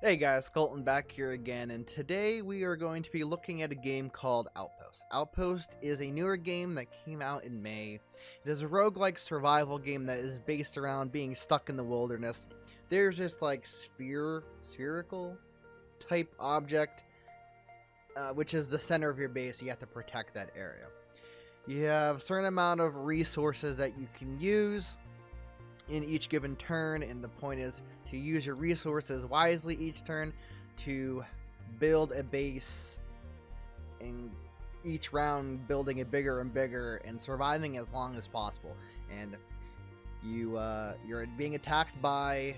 Hey guys, Colton back here again, and today we are going to be looking at a game called Outpost. Outpost is a newer game that came out in May. It is a roguelike survival game that is based around being stuck in the wilderness. There's this like spherical type object, which is the center of your base. You have to protect that area. You have a certain amount of resources that you can use in each given turn, and the point is to use your resources wisely each turn to build a base, and each round building it bigger and bigger and surviving as long as possible. And you're being attacked by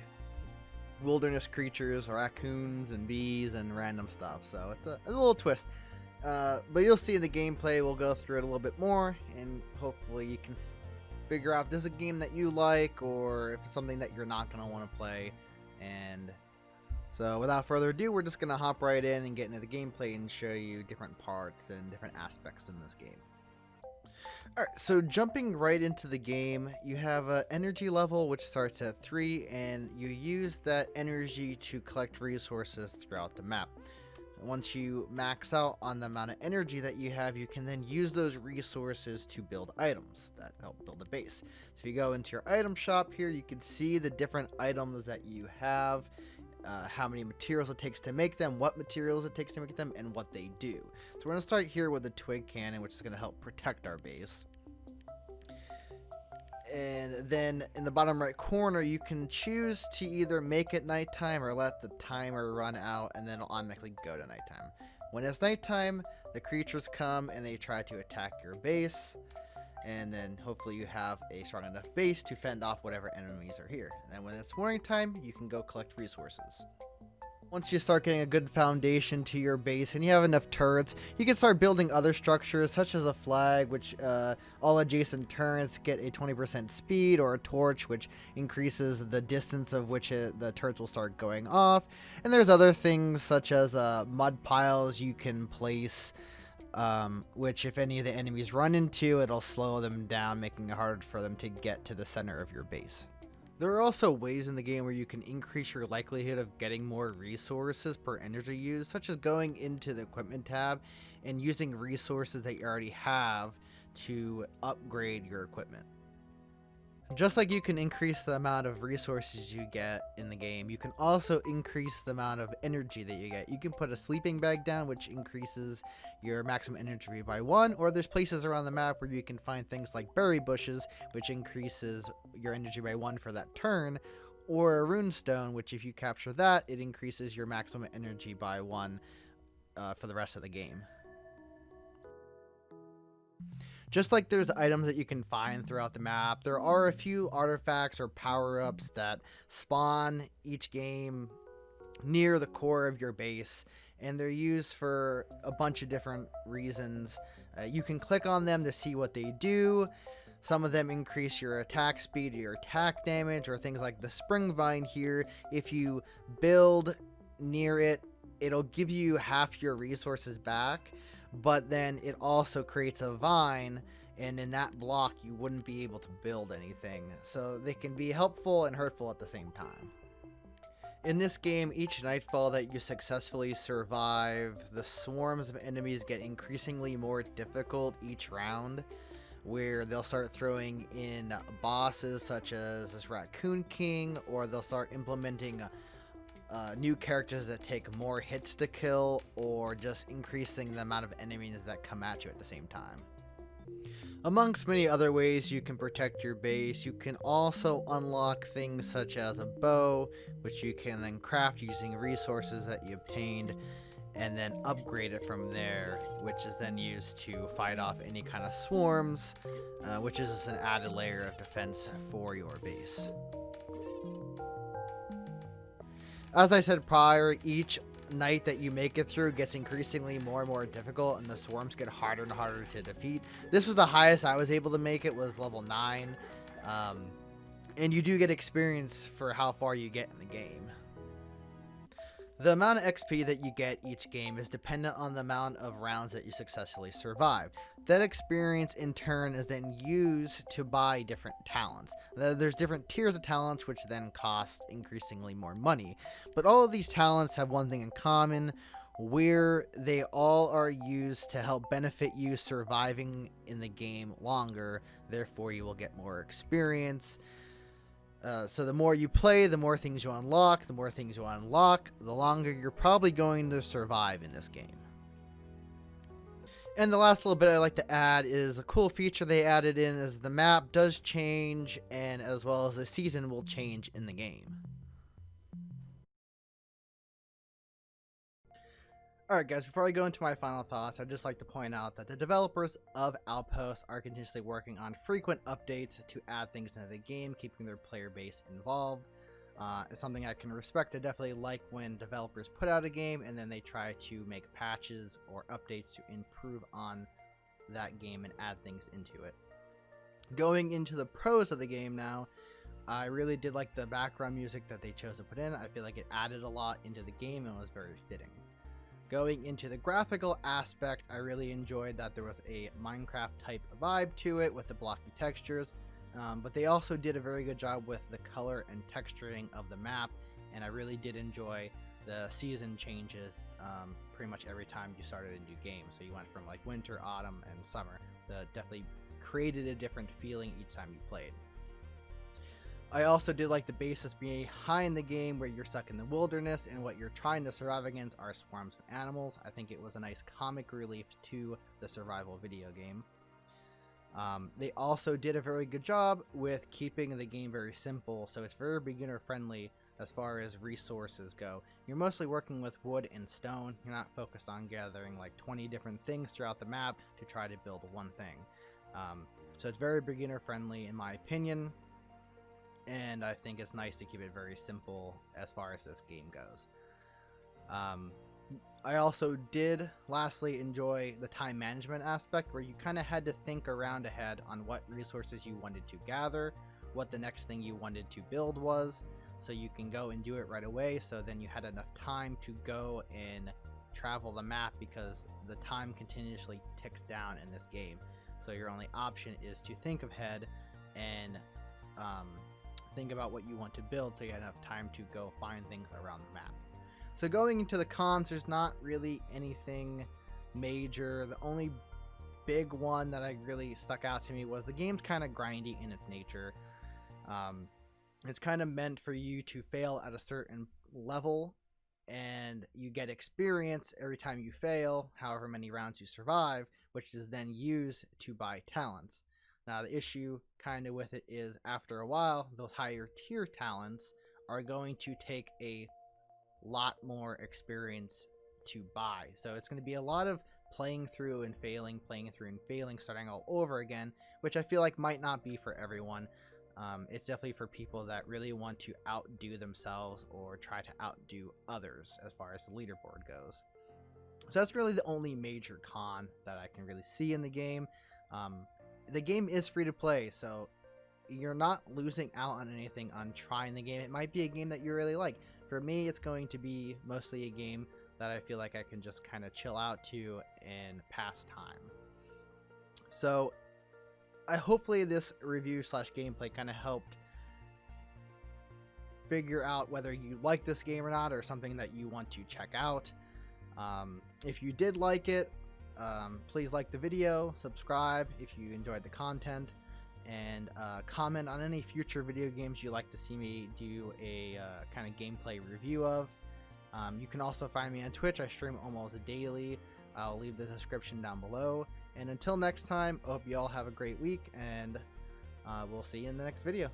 wilderness creatures, raccoons and bees and random stuff, so it's a little twist. But you'll see in the gameplay. We'll go through it a little bit more, and hopefully you can figure out if this is a game that you like or if it's something that you're not going to want to play. And so without further ado, we're just going to hop right in and get into the gameplay and show you different parts and different aspects in this game. Alright, so jumping right into the game, you have an energy level which starts at 3, and you use that energy to collect resources throughout the map. Once you max out on the amount of energy that you have, you can then use those resources to build items that help build a base. So if you go into your item shop here, you can see the different items that you have, how many materials it takes to make them, what materials it takes to make them, and what they do. So we're going to start here with the twig cannon, which is going to help protect our base. And then in the bottom right corner, you can choose to either make it nighttime or let the timer run out, and then it'll automatically go to nighttime. When it's nighttime, the creatures come and they try to attack your base, and then hopefully you have a strong enough base to fend off whatever enemies are here. And then when it's morning time, you can go collect resources. Once you start getting a good foundation to your base and you have enough turrets, you can start building other structures such as a flag, which all adjacent turrets get a 20% speed, or a torch, which increases the distance of which the turrets will start going off. And there's other things such as mud piles you can place, which if any of the enemies run into, it'll slow them down, making it harder for them to get to the center of your base. There are also ways in the game where you can increase your likelihood of getting more resources per energy used, such as going into the equipment tab and using resources that you already have to upgrade your equipment. Just like you can increase the amount of resources you get in the game, you can also increase the amount of energy that you get. You can put a sleeping bag down, which increases your maximum energy by 1, or there's places around the map where you can find things like berry bushes, which increases your energy by 1 for that turn, or a rune stone, which if you capture that, it increases your maximum energy by 1 for the rest of the game. Just like there's items that you can find throughout the map, there are a few artifacts or power-ups that spawn each game near the core of your base, and they're used for a bunch of different reasons. You can click on them to see what they do. Some of them increase your attack speed, your attack damage, or things like the spring vine here. If you build near it, it'll give you half your resources back. But then it also creates a vine, and in that block you wouldn't be able to build anything. So they can be helpful and hurtful at the same time. In this game, each nightfall that you successfully survive, the swarms of enemies get increasingly more difficult each round, where they'll start throwing in bosses such as this Raccoon King, or they'll start implementing new characters that take more hits to kill, or just increasing the amount of enemies that come at you at the same time. Amongst many other ways you can protect your base, you can also unlock things such as a bow, which you can then craft using resources that you obtained, and then upgrade it from there, which is then used to fight off any kind of swarms, which is just an added layer of defense for your base. As I said prior, each night that you make it through gets increasingly more and more difficult, and the swarms get harder and harder to defeat. This was the highest I was able to make it, was level 9. And you do get experience for how far you get in the game. The amount of XP that you get each game is dependent on the amount of rounds that you successfully survive. That experience in turn is then used to buy different talents. There's different tiers of talents which then cost increasingly more money. But all of these talents have one thing in common, where they all are used to help benefit you surviving in the game longer. Therefore, you will get more experience. So the more you play, the more things you unlock. The more things you unlock, the longer you're probably going to survive in this game. And the last little bit I'd like to add is a cool feature they added in is the map does change, and as well as the season will change in the game. Alright guys, before I go into my final thoughts, I'd just like to point out that the developers of Outpost are continuously working on frequent updates to add things into the game, keeping their player base involved. It's something I can respect. I definitely like when developers put out a game and then they try to make patches or updates to improve on that game and add things into it. Going into the pros of the game now, I really did like the background music that they chose to put in. I feel like it added a lot into the game and was very fitting. Going into the graphical aspect, I really enjoyed that there was a Minecraft type vibe to it with the blocky textures, but they also did a very good job with the color and texturing of the map, and I really did enjoy the season changes pretty much every time you started a new game. So you went from like winter, autumn, and summer. That definitely created a different feeling each time you played. I also did like the basis behind the game where you're stuck in the wilderness and what you're trying to survive against are swarms of animals. I think it was a nice comic relief to the survival video game. They also did a very good job with keeping the game very simple, so it's very beginner friendly as far as resources go. You're mostly working with wood and stone. You're not focused on gathering like 20 different things throughout the map to try to build one thing. So it's very beginner friendly in my opinion. And I think it's nice to keep it very simple as far as this game goes. I also did lastly enjoy the time management aspect where you kind of had to think around ahead on what resources you wanted to gather, what the next thing you wanted to build was, so you can go and do it right away. So then you had enough time to go and travel the map because the time continuously ticks down in this game. So your only option is to think ahead and think about what you want to build so you have enough time to go find things around the map. So going into the cons, there's not really anything major. The only big one that I really stuck out to me was the game's kind of grindy in its nature. It's kind of meant for you to fail at a certain level and you get experience every time you fail, however many rounds you survive, which is then used to buy talents. Now the issue kind of with it is after a while, those higher tier talents are going to take a lot more experience to buy. So it's going to be a lot of playing through and failing, starting all over again, which I feel like might not be for everyone. It's definitely for people that really want to outdo themselves or try to outdo others as far as the leaderboard goes. So that's really the only major con that I can really see in the game. The game is free to play, so you're not losing out on anything on trying the game. It might be a game that you really like. For me, it's going to be mostly a game that I feel like I can just kind of chill out to and pass time. So hopefully this review slash gameplay kind of helped figure out whether you like this game or not, or something that you want to check out. If you did like it, please like the video, subscribe if you enjoyed the content, and comment on any future video games you'd like to see me do a kind of gameplay review of. You can also find me on Twitch. I stream almost daily. I'll leave the description down below. And until next time, I hope you all have a great week, and we'll see you in the next video.